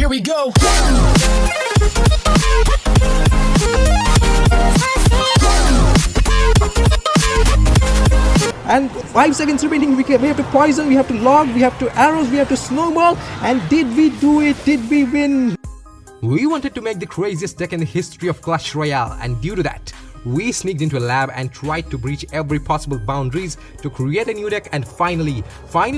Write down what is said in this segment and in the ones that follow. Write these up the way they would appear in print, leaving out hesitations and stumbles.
Here we go. And 5 seconds remaining. We have to poison, we have to log, we have to arrows, we have to snowball. And did we do it? Did we win? We wanted to make the craziest deck in the history of Clash Royale, and due to that, we sneaked into a lab and tried to breach every possible boundaries to create a new deck, and finally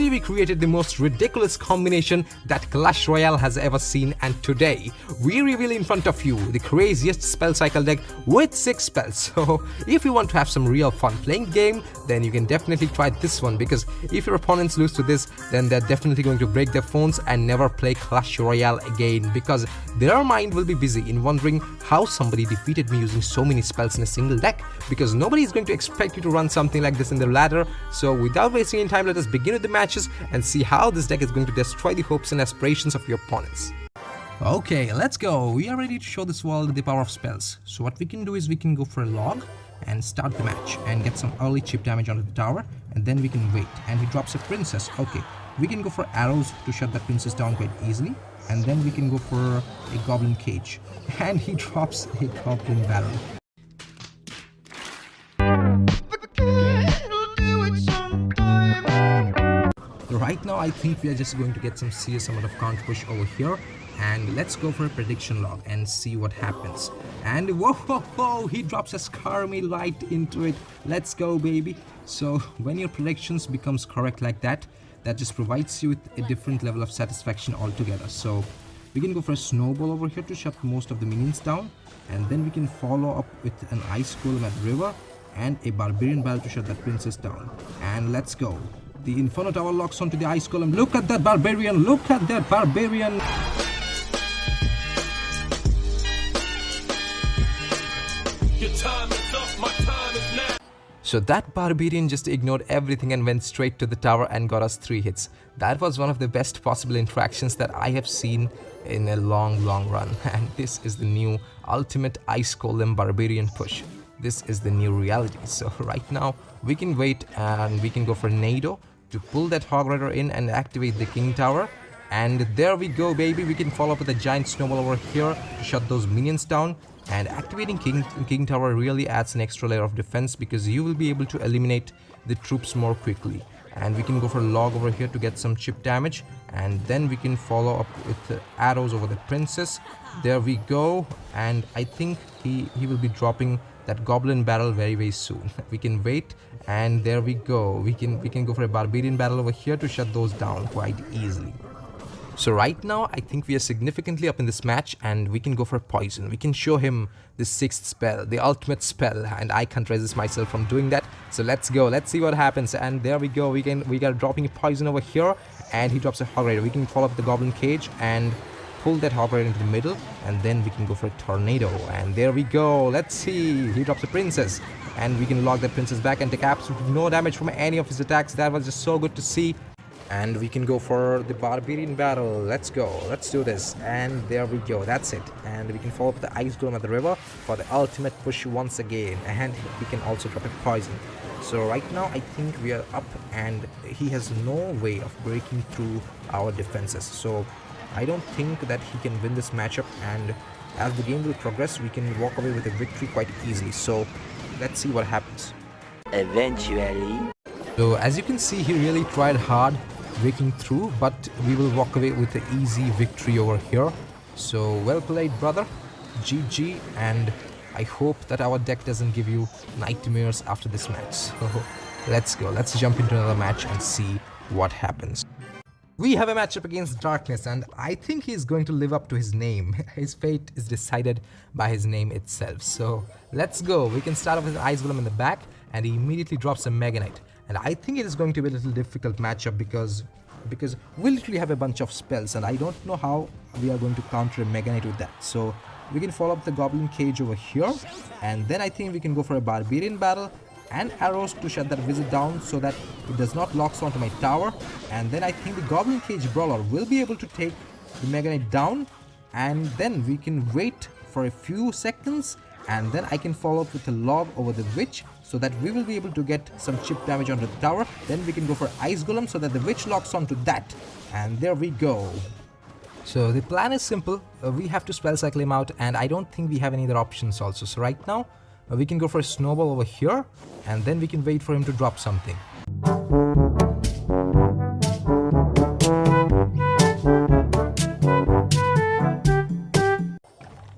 we created the most ridiculous combination that Clash Royale has ever seen. And today we reveal in front of you the craziest spell cycle deck with 6 spells. So if you want to have some real fun playing game, then you can definitely try this one, because if your opponents lose to this, then they're definitely going to break their phones and never play Clash Royale again, because their mind will be busy in wondering how somebody defeated me using so many spells in a single deck, because nobody is going to expect you to run something like this in the ladder. So without wasting any time, let us begin with the matches and see how this deck is going to destroy the hopes and aspirations of your opponents. Okay, let's go. We are ready to show this world the power of spells. So what we can do is we can go for a log and start the match and get some early chip damage onto the tower, and then we can wait, and he drops a princess. Okay, we can go for arrows to shut that princess down quite easily, and then we can go for a goblin cage, and he drops a goblin barrel. Right now I think we are just going to get some serious amount of counter push over here, and let's go for a prediction log and see what happens. And whoa, he drops a Skarmy right into it. Let's go, baby. So when your predictions becomes correct like that, that just provides you with a different level of satisfaction altogether. So we can go for a snowball over here to shut most of the minions down, and then we can follow up with an ice golem at river and a barbarian bell to shut that princess down. And let's go. The Inferno Tower locks onto the ice golem. Look at that barbarian! Look at that barbarian! Your time is up, my time is now. So that barbarian just ignored everything and went straight to the tower and got us 3 hits. That was one of the best possible interactions that I have seen in a long run. And this is the new ultimate ice golem barbarian push. This is the new reality. So right now we can wait and we can go for Nado to pull that Hog Rider in and activate the King Tower. And there we go, baby. We can follow up with a giant snowball over here to shut those minions down. And activating King Tower really adds an extra layer of defense, because you will be able to eliminate the troops more quickly. And we can go for a log over here to get some chip damage, and then we can follow up with arrows over the princess. There we go, and I think he will be dropping that goblin barrel very soon. We can wait, and there we go. We can go for a barbarian battle over here to shut those down quite easily. So right now I think we are significantly up in this match, and we can go for poison. We can show him the 6th spell, the ultimate spell, and I can't resist myself from doing that. So let's go, let's see what happens. And there we go. We got dropping a poison over here, and he drops a Hog Rider. We can follow up the goblin cage and pull that Hog Rider into the middle, and then we can go for a tornado. And there we go. Let's see, he drops a princess, and we can log that princess back and take absolutely no damage from any of his attacks. That was just so good to see. And we can go for the barbarian battle. Let's go, let's do this. And there we go, that's it. And we can follow up the ice golem at the river for the ultimate push once again, and we can also drop a poison. So right now I think we are up, and he has no way of breaking through our defenses. So I don't think that he can win this matchup, and as the game will progress, we can walk away with a victory quite easily. So let's see what happens. Eventually. So as you can see, he really tried hard breaking through, but we will walk away with an easy victory over here. So well played, brother. GG, and I hope that our deck doesn't give you nightmares after this match. So let's go, let's jump into another match and see what happens. We have a matchup against Darkness, and I think he's going to live up to his name. His fate is decided by his name itself. So let's go. We can start off with an Ice Golem in the back, and he immediately drops a Mega Knight. And I think it is going to be a little difficult matchup because we literally have a bunch of spells, and I don't know how we are going to counter a Mega Knight with that. So we can follow up the Goblin Cage over here, and then I think we can go for a Barbarian Battle and arrows to shut that wizard down so that it does not lock onto my tower. And then I think the Goblin Cage Brawler will be able to take the Mega Knight down, and then we can wait for a few seconds, and then I can follow up with a log over the witch so that we will be able to get some chip damage onto the tower. Then we can go for Ice Golem so that the witch locks onto that, and there we go. So the plan is simple. We have to spell cycle him out, and I don't think we have any other options also. So right now we can go for a snowball over here, and then we can wait for him to drop something.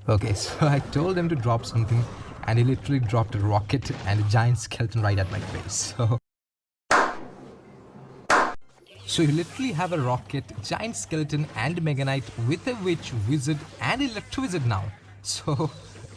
Okay, so I told him to drop something, and he literally dropped a rocket and a giant skeleton right at my face. So you literally have a rocket, giant skeleton and Mega Knight with a witch, wizard and electro wizard now. So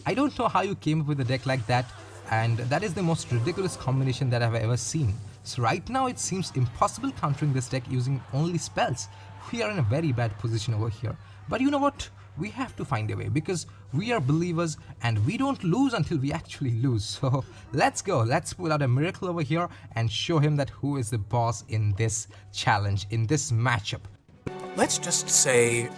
I don't know how you came up with a deck like that, and that is the most ridiculous combination that I've ever seen. So right now it seems impossible countering this deck using only spells. We are in a very bad position over here. But you know what? We have to find a way, because we are believers and we don't lose until we actually lose. So let's go, let's pull out a miracle over here and show him that who is the boss in this challenge, in this matchup. Let's just say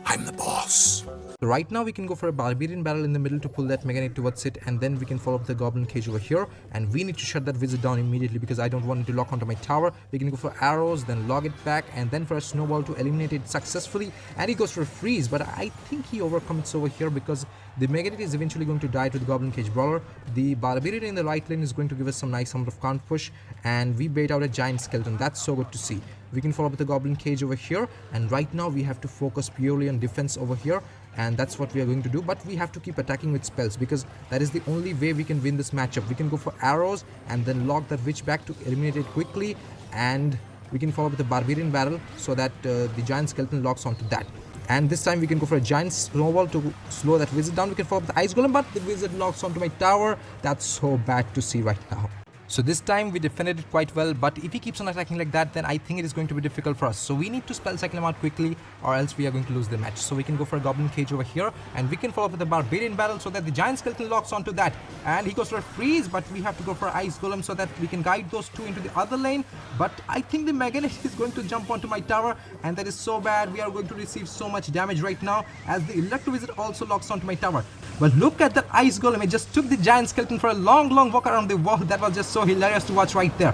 I'm the boss. So right now we can go for a barbarian barrel in the middle to pull that Mega Knight towards it, and then we can follow up the goblin cage over here, and we need to shut that wizard down immediately because I don't want it to lock onto my tower. We can go for arrows, then log it back, and then for a snowball to eliminate it successfully, and he goes for a freeze, but I think he overcommits over here because the Mega Knight is eventually going to die to the goblin cage brawler. The barbarian in the right lane is going to give us some nice amount of counter push, and we bait out a giant skeleton. That's so good to see. We can follow up with the goblin cage over here, and right now we have to focus purely on defense over here, and that's what we are going to do. But we have to keep attacking with spells because that is the only way we can win this matchup. We can go for arrows and then lock that witch back to eliminate it quickly, and we can follow up with the barbarian barrel so that the giant skeleton locks onto that. And this time we can go for a giant snowball to slow that wizard down. We can follow up the ice golem, but the wizard locks onto my tower. That's so bad to see right now. So this time we defended it quite well, but if he keeps on attacking like that, then I think it is going to be difficult for us. So we need to spell cycle him out quickly, or else we are going to lose the match. So we can go for a goblin cage over here, and we can follow up with the barbarian barrel so that the giant skeleton locks onto that. And he goes for a freeze, but we have to go for ice golem so that we can guide those two into the other lane. But I think the Mega Knight is going to jump onto my tower, and that is so bad. We are going to receive so much damage right now as the electro wizard also locks onto my tower. But look at that ice golem. It just took the giant skeleton for a long walk around the wall. That was just so hilarious to watch right there.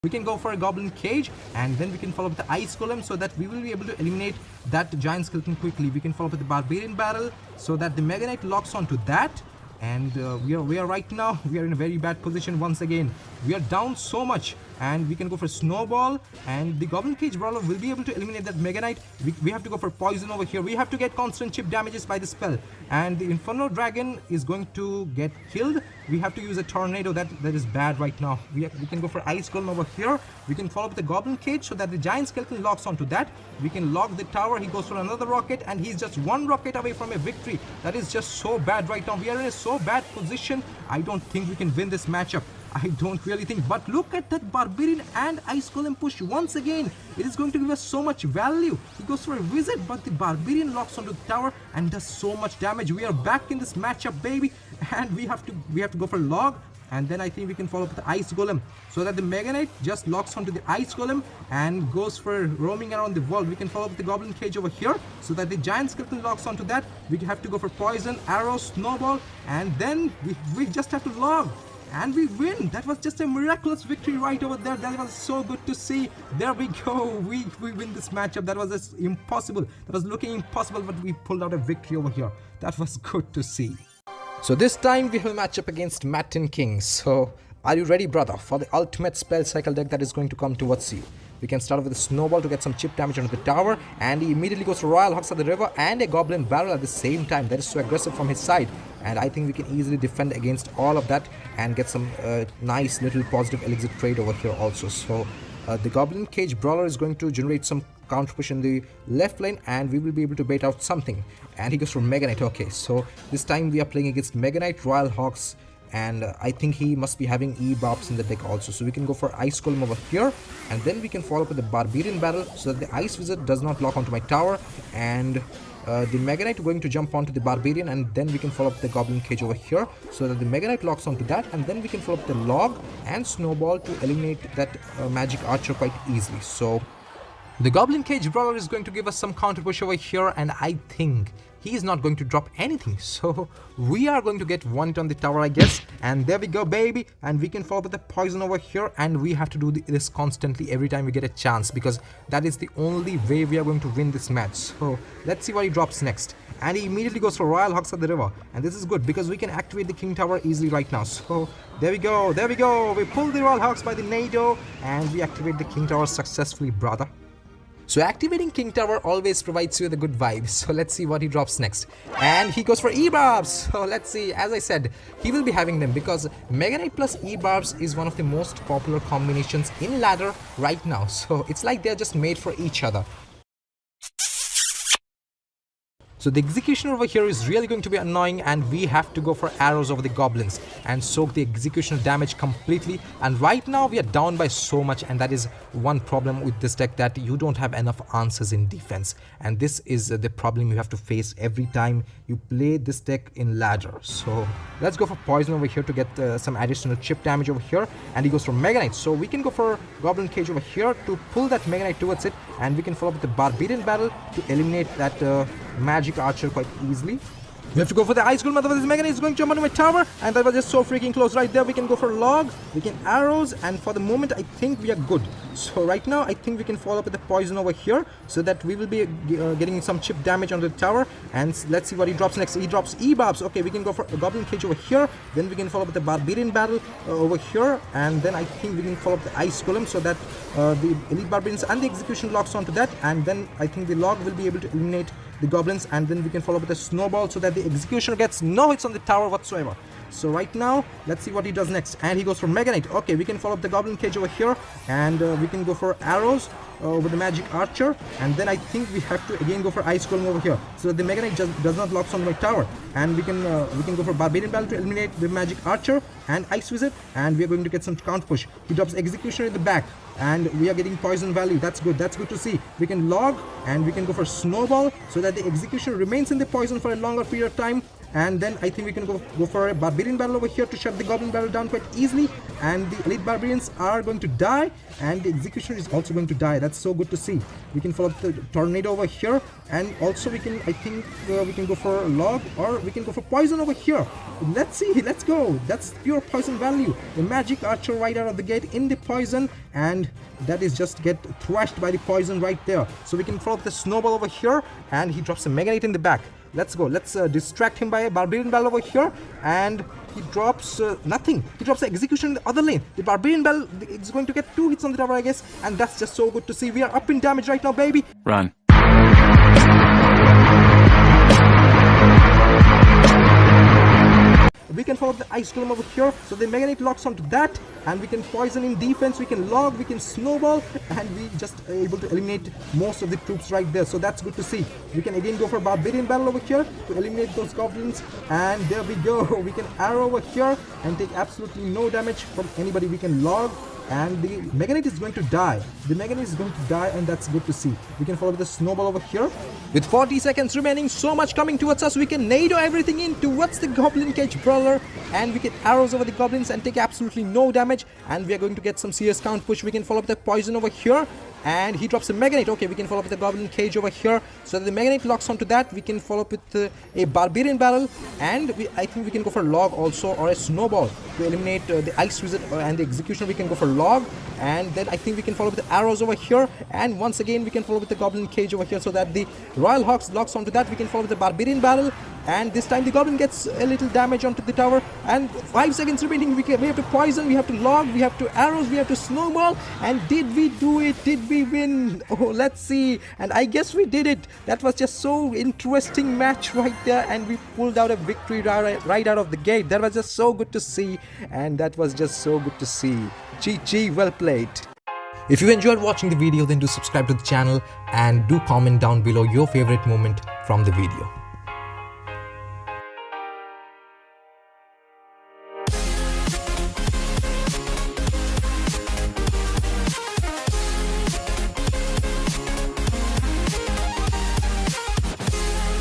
We can go for a goblin cage, and then we can follow up the ice golem so that we will be able to eliminate that giant skeleton quickly. We can follow up with the barbarian barrel so that the Mega Knight locks onto that. And we are right now, we are in a very bad position once again. We are down so much, and we can go for snowball, and the goblin cage brawler will be able to eliminate that Mega Knight. We have to go for poison over here. We have to get constant chip damages by the spell, and the Inferno Dragon is going to get killed. We have to use a tornado. That is bad right now. We can go for ice golem over here. We can follow up the goblin cage so that the giant skeleton locks onto that. We can lock the tower. He goes for another rocket, and he's just one rocket away from a victory. That is just so bad right now. We are in a so bad position. I don't think we can win this matchup. I don't really think. But look at that barbarian and ice golem push once again. It is going to give us so much value. He goes for a wizard, but the barbarian locks onto the tower and does so much damage. We are back in this matchup, baby, and we have to go for log. And then I think we can follow up with the ice golem so that the Mega Knight just locks onto the ice golem and goes for roaming around the world. We can follow up with the goblin cage over here so that the giant skeleton locks onto that. We have to go for poison, arrow, snowball, and then we just have to log. And we win. That was just a miraculous victory right over there. That was so good to see. There we go. We win this matchup. That was just impossible. That was looking impossible, but we pulled out a victory over here. That was good to see. So this time we have a matchup against Matin King. So are you ready, brother, for the ultimate spell cycle deck that is going to come towards you? We can start with a snowball to get some chip damage onto the tower, and he immediately goes to Royal Hawks at the river and a goblin barrel at the same time. That is so aggressive from his side, and I think we can easily defend against all of that and get some nice little positive elixir trade over here also. So the goblin cage brawler is going to generate some counter push in the left lane, and we will be able to bait out something. And he goes for Mega Knight. Okay, so this time we are playing against Mega Knight, Royal Hawks, and I think he must be having E-Bobs in the deck also. So we can go for Ice Golem over here, and then we can follow up with the Barbarian Barrel so that the Ice Wizard does not lock onto my tower, and the Mega Knight going to jump onto the Barbarian, and then we can follow up the Goblin Cage over here so that the Mega Knight locks onto that, and then we can follow up the Log and Snowball to eliminate that Magic Archer quite easily. So The Goblin Cage Brawler is going to give us some counter push over here, and I think he is not going to drop anything. So we are going to get one on the tower, I guess. And there we go, baby. And we can follow with the poison over here, and we have to do this constantly every time we get a chance, because that is the only way we are going to win this match. So let's see what he drops next. And he immediately goes for Royal Hawks at the river, and this is good because we can activate the King Tower easily right now. So there we go, there we go. We pull the Royal Hawks by the NATO, and we activate the King Tower successfully, brother. So activating King Tower always provides you with a good vibe. So let's see what he drops next. And he goes for E-Barbs. So let's see. As I said, he will be having them because Mega Knight plus E-Barbs is one of the most popular combinations in ladder right now. So it's like they're just made for each other. So the executioner over here is really going to be annoying, and we have to go for arrows over the goblins and soak the executioner damage completely. And right now we are down by so much, and that is one problem with this deck, that you don't have enough answers in defense. And this is the problem you have to face every time you play this deck in ladder. So let's go for poison over here to get some additional chip damage over here. And he goes for Mega Knight. So we can go for Goblin Cage over here to pull that Mega Knight towards it, and we can follow up with the Barbarian Battle to eliminate that Magic Archer quite easily. We have to go for the Ice Golem, otherwise this Mega Knight is going to jump onto my tower, and that was just so freaking close right there. We can go for Log, we can arrows, and for the moment I think we are good. So right now I think we can follow up with the poison over here, so that we will be getting some chip damage on the tower. And let's see what he drops next. He drops E-Barbs. Okay, we can go for a Goblin Cage over here, then we can follow up with the Barbarian Battle over here, and then I think we can follow up the Ice Golem, so that the Elite Barbarians and the Execution locks onto that, and then I think the Log will be able to eliminate the goblins, and then we can follow up with a snowball so that the executioner gets no hits on the tower whatsoever. So right now let's see what he does next. And he goes for Mega Knight. Okay, we can follow up the Goblin Cage over here, and we can go for arrows with the Magic Archer, and then I think we have to again go for Ice Golem over here, so that the Mega Knight just does not lock on my tower. And we can go for Barbarian Battle to eliminate the Magic Archer and Ice Wizard, and we are going to get some counter push. He drops Executioner in the back, and we are getting poison value. That's good to see. We can Log, and we can go for Snowball so that the Executioner remains in the poison for a longer period of time. And then I think we can go for a Barbarian Battle over here to shut the Goblin Battle down quite easily, and the Elite Barbarians are going to die, and the Executioner is also going to die. That's so good to see. We can follow the Tornado over here, and also we can, I think we can go for Log, or we can go for Poison over here. Let's see, let's go. That's pure poison value. The Magic Archer right out of the gate in the poison, and that is just get thrashed by the poison right there. So we can follow the Snowball over here, and he drops a Mega Knight in the back. Let's go. Let's distract him by a Barbarian Battle over here, and he drops nothing. He drops the Execution in the other lane. The Barbarian Battle is going to get 2 hits on the tower, I guess, and that's just so good to see. We are up in damage right now, baby. Run. We can follow the Ice Golem over here, so the Mega Knight locks onto that, and we can poison in defense, we can Log, we can Snowball, and we just able to eliminate most of the troops right there. So that's good to see. We can again go for Barbarian Battle over here to eliminate those goblins, and there we go. We can arrow over here and take absolutely no damage from anybody. We can Log, and the Mega Knight is going to die. The Mega Knight is going to die, and that's good to see. We can follow the Snowball over here. With 40 seconds remaining, so much coming towards us, we can NATO everything in towards the Goblin Cage Brawler, and we get arrows over the goblins and take absolutely no damage, and we are going to get some serious count push. We can follow up the poison over here, and he drops a Mega Knight. Okay, we can follow up with the Goblin Cage over here, so that the Mega Knight locks onto that. We can follow up with a Barbarian Battle, and I think we can go for Log also, or a Snowball to eliminate the Ice Wizard and the Executioner. We can go for Log, and then I think we can follow up with the arrows over here, and once again we can follow with the Goblin Cage over here, so that the Royal Hawks locks onto that. We can follow with the Barbarian Battle, and this time the Goblin gets a little damage onto the tower, and 5 seconds remaining. We have to poison, we have to Log, we have to arrows, we have to Snowball, and did we do it? Did we win? Oh, let's see. And I guess we did it. That was just so interesting match right there, and we pulled out a victory right out of the gate. That was just so good to see, and that was just so good to see. GG, well played. If you enjoyed watching the video, then do subscribe to the channel and do comment down below your favorite moment from the video.